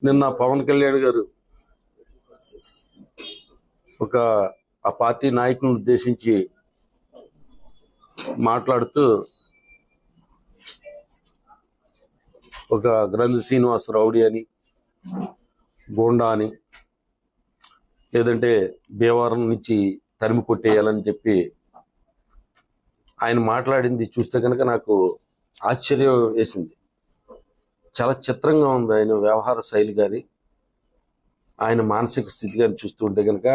నిన్న పవన్ కళ్యాణ్ గారు ఒక ఆ పార్టీ నాయకులను ఉద్దేశించి మాట్లాడుతూ ఒక గ్రంథి శ్రీనివాస్ రౌడీ అని, గోండా అని, లేదంటే భీమవరం నుంచి తరిమి కొట్టేయాలని చెప్పి ఆయన మాట్లాడింది చూస్తే కనుక నాకు ఆశ్చర్యం వేసింది. చాలా చిత్రంగా ఉంది ఆయన వ్యవహార శైలి కానీ, ఆయన మానసిక స్థితి కానీ చూస్తుంటే కనుక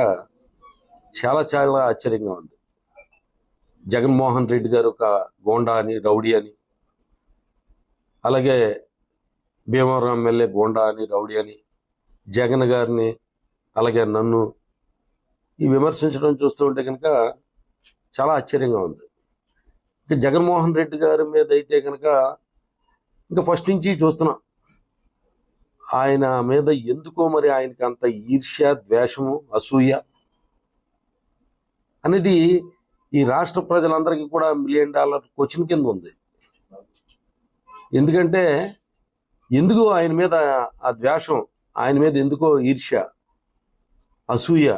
చాలా చాలా ఆశ్చర్యంగా ఉంది. జగన్మోహన్ రెడ్డి గారు ఒక గోండా అని, రౌడీ అని, అలాగే భీమవరం ఎమ్మెల్యే గోండా అని, రౌడీ అని, జగన్ గారిని అలాగే నన్ను ఈ విమర్శించడం చూస్తూ ఉంటే కనుక చాలా ఆశ్చర్యంగా ఉంది. ఇంకా జగన్మోహన్ రెడ్డి గారి మీద అయితే కనుక ఇంకా ఫస్ట్ నుంచి చూస్తున్నాం, ఆయన మీద ఎందుకో మరి ఆయనకి అంత ఈర్ష్య, ద్వేషము, అసూయ అనేది ఈ రాష్ట్ర ప్రజలందరికీ కూడా $1 మిలియన్ క్వశ్చన్ కింద ఉంది. ఎందుకంటే ఎందుకు ఆయన మీద ఆ ద్వేషం, ఆయన మీద ఎందుకో ఈర్ష్య, అసూయ.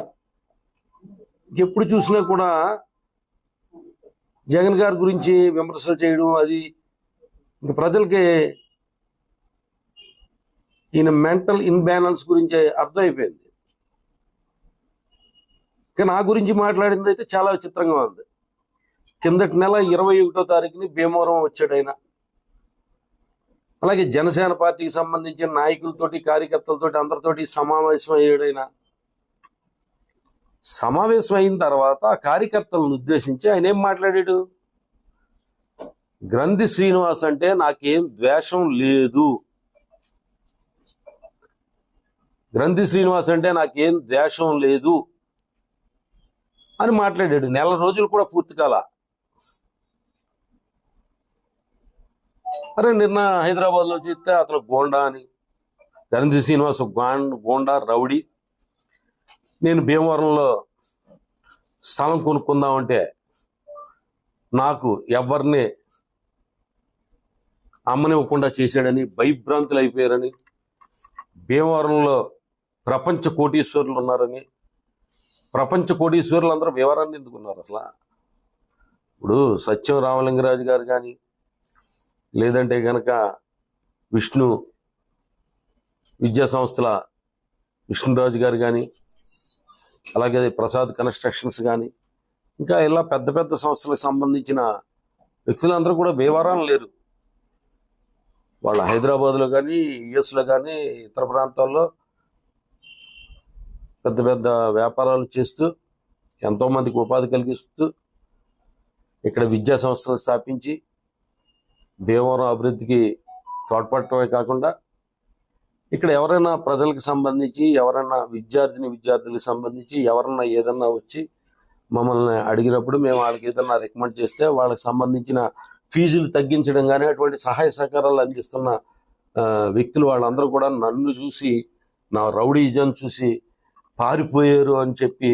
ఎప్పుడు చూసినా కూడా జగన్ గారి గురించి విమర్శలు చేయడం, అది ఇంక ప్రజలకి ఈయన మెంటల్ ఇన్బ్యాలెన్స్ గురించి అర్థమైపోయింది. ఇక నా గురించి మాట్లాడింది అయితే చాలా విచిత్రంగా ఉంది. కిందటి నెల 21వ తారీఖుని భీమవరం వచ్చాడు ఆయన. అలాగే జనసేన పార్టీకి సంబంధించిన నాయకులతోటి, కార్యకర్తలతోటి, అందరితోటి సమావేశం అయ్యాడు ఆయన. సమావేశం అయిన తర్వాత ఆ కార్యకర్తలను ఉద్దేశించి ఆయన ఏం మాట్లాడాడు? గ్రంథి శ్రీనివాస్ అంటే నాకేం ద్వేషం లేదు, గ్రంథి శ్రీనివాస్ అంటే నాకేం ద్వేషం లేదు అని మాట్లాడాడు. నెల రోజులు కూడా పూర్తి కాల. అరే నిన్న హైదరాబాద్లో చూస్తే అతను గోండా అని, గ్రంథి శ్రీనివాస్ గోండా, రౌడీ. నేను భీమవరంలో స్థలం కొనుక్కుందామంటే నాకు ఎవరిని అమ్మనివ్వకుండా చేశాడని భయభ్రాంతులు అయిపోయారని, భీమవరంలో ప్రపంచ కోటీశ్వరులు ఉన్నారని, ప్రపంచ కోటీశ్వరులు అందరూ వివరాన్ని ఎందుకున్నారు అసలు? ఇప్పుడు సత్యం రామలింగరాజు గారు కానీ, లేదంటే కనుక విష్ణు విద్యా సంస్థల విష్ణురాజు గారు కానీ, అలాగే ప్రసాద్ కన్స్ట్రక్షన్స్ కానీ, ఇంకా ఇలా పెద్ద పెద్ద సంస్థలకు సంబంధించిన వ్యక్తులందరూ కూడా భీమవరం లేరు. వాళ్ళు హైదరాబాద్లో కానీ, యుఎస్లో కానీ, ఇతర ప్రాంతాల్లో పెద్ద పెద్ద వ్యాపారాలు చేస్తూ ఎంతోమందికి ఉపాధి కలిగిస్తూ ఇక్కడ విద్యా సంస్థలు స్థాపించి భీమవరం అభివృద్ధికి తోడ్పడటమే కాకుండా, ఇక్కడ ఎవరైనా ప్రజలకు సంబంధించి, ఎవరైనా విద్యార్థులకు సంబంధించి ఎవరన్నా ఏదన్నా వచ్చి మమ్మల్ని అడిగినప్పుడు మేము వాళ్ళకి ఏదన్నా రికమెండ్ చేస్తే వాళ్ళకి సంబంధించిన ఫీజులు తగ్గించడం కానీ, అటువంటి సహాయ సహకారాలు అందిస్తున్న వ్యక్తులు వాళ్ళందరూ కూడా నన్ను చూసి, నా రౌడీజం చూసి పారిపోయారు అని చెప్పి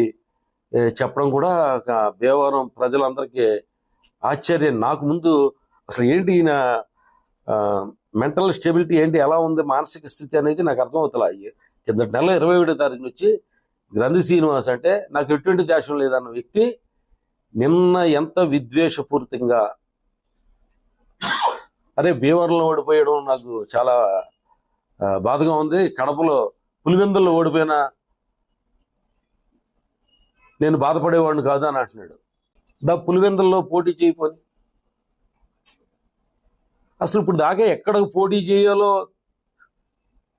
చెప్పడం కూడా భీమవరం ప్రజలందరికీ ఆశ్చర్యం. నాకు ముందు అసలు ఏంటి ఈయన మెంటల్ స్టెబిలిటీ ఏంటి, ఎలా ఉంది మానసిక స్థితి అనేది నాకు అర్థమవుతలే. కిందటి నెల 21వ తారీఖు నుంచి గ్రంథి శ్రీనివాస్ అంటే నాకు ఎటువంటి ద్వేషం లేదన్న వ్యక్తి నిన్న ఎంత విద్వేషపూరితంగా, అరే భీమవరంలో ఓడిపోయడం నాకు చాలా బాధగా ఉంది, కడపలో పులివెందుల్లో ఓడిపోయినా నేను బాధపడేవాడిని కాదు అని అంటున్నాడు. పులివెందుల్లో పోటీ చేయపోని అసలు ఇప్పుడు దాకా ఎక్కడికి పోటీ చేయాలో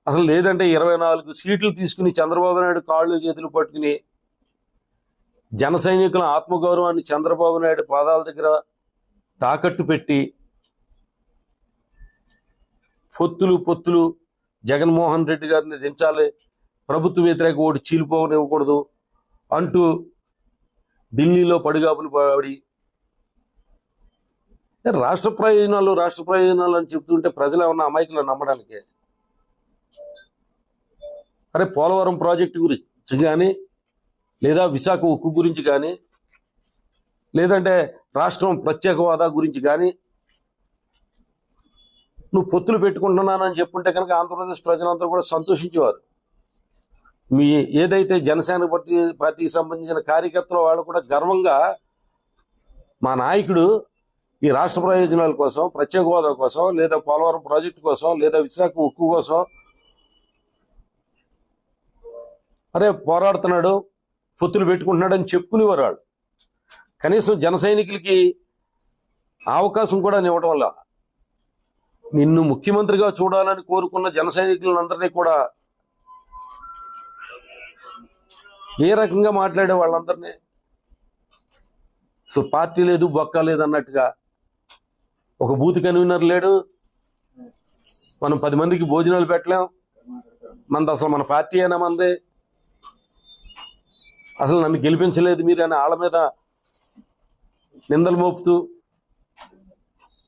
అసలు లేదంటే 24 సీట్లు తీసుకుని చంద్రబాబు నాయుడు కాళ్ళు చేతులు పట్టుకుని జన సైనికుల ఆత్మగౌరవాన్ని చంద్రబాబు నాయుడు పాదాల దగ్గర తాకట్టు పెట్టి పొత్తులు జగన్మోహన్ రెడ్డి గారిని దించాలి, ప్రభుత్వ వ్యతిరేక ఓటు చీలిపోనివ్వకూడదు అంటూ ఢిల్లీలో పడిగాపులు పడి రాష్ట్ర ప్రయోజనాలు అని చెప్తుంటే ప్రజలు ఏమన్నా అమాయకులు నమ్మడానికి? అరే పోలవరం ప్రాజెక్టు గురించి కానీ, లేదా విశాఖ ఉక్కు గురించి కానీ, లేదంటే రాష్ట్రం ప్రత్యేక హోదా గురించి కానీ నువ్వు పొత్తులు పెట్టుకుంటున్నానని చెప్పుంటే కనుక ఆంధ్రప్రదేశ్ ప్రజలందరూ కూడా సంతోషించేవారు. మీ ఏదైతే జనసేన పార్టీకి సంబంధించిన కార్యకర్తలు వాళ్ళు కూడా గర్వంగా మా నాయకుడు ఈ రాష్ట్ర ప్రయోజనాల కోసం, ప్రత్యేక హోదా కోసం, లేదా పోలవరం ప్రాజెక్టు కోసం, లేదా విశాఖ ఉక్కు కోసం అరే పోరాడుతున్నాడు, పొత్తులు పెట్టుకుంటున్నాడు అని చెప్పుకునేవారు వాళ్ళు. కనీసం జన సైనికులకి అవకాశం కూడా ఇవ్వడం వల్ల నిన్ను ముఖ్యమంత్రిగా చూడాలని కోరుకున్న జన సైనికులందరినీ కూడా ఏ రకంగా మాట్లాడే వాళ్ళందరినీ అసలు పార్టీ లేదు, బొక్క లేదు అన్నట్టుగా, ఒక బూత్ కన్వీనర్ లేడు, మనం 10 మందికి భోజనాలు పెట్టలేం, మనది అసలు మన పార్టీ అయినా మంది, అసలు నన్ను గెలిపించలేదు మీరు అని వాళ్ళ మీద నిందలు మోపుతూ,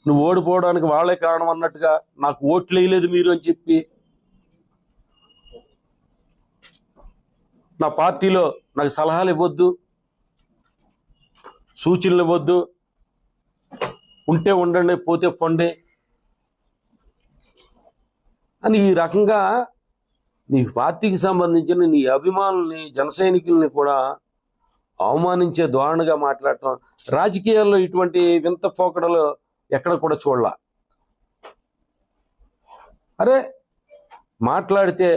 నువ్వు ఓడిపోవడానికి వాళ్ళే కారణం అన్నట్టుగా, నాకు ఓట్లు వేయలేదు మీరు అని చెప్పి, నా పార్టీలో నాకు సలహాలు ఇవ్వద్దు, సూచనలు ఇవ్వద్దు, ఉంటే ఉండండి పోతే పొండి అని ఈ రకంగా నీ పార్టీకి సంబంధించిన నీ అభిమానుల్ని, జన సైనికుల్ని కూడా అవమానించే ధోరణిగా మాట్లాడటం, రాజకీయాల్లో ఇటువంటి వింత పోకడలు ఎక్కడ కూడా చూడలా. అరే మాట్లాడితే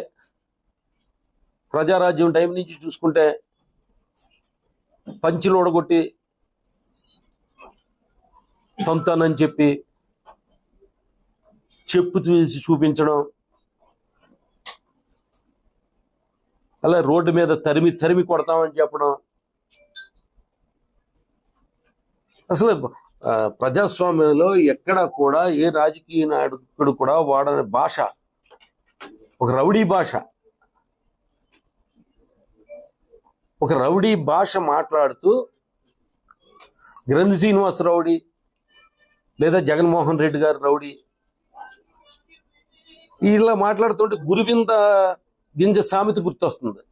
ప్రజారాజ్యం టైం నుంచి చూసుకుంటే పంచులు ఓడగొట్టి తంతానని చెప్పి చెప్పు చూపించడం, అలా రోడ్డు మీద తరిమి కొడతామని చెప్పడం, అసలు ప్రజాస్వామ్యంలో ఎక్కడ కూడా ఏ రాజకీయ నాయకుడు కూడా వాడని భాష ఒక రౌడీ భాష. ఒక రౌడీ భాష మాట్లాడుతూ గ్రంథి శ్రీనివాస్ రౌడీ లేదా జగన్మోహన్ రెడ్డి గారు రౌడీ ఇలా మాట్లాడుతుంటే గురువింద గింజ సామెత గుర్తొస్తుంది.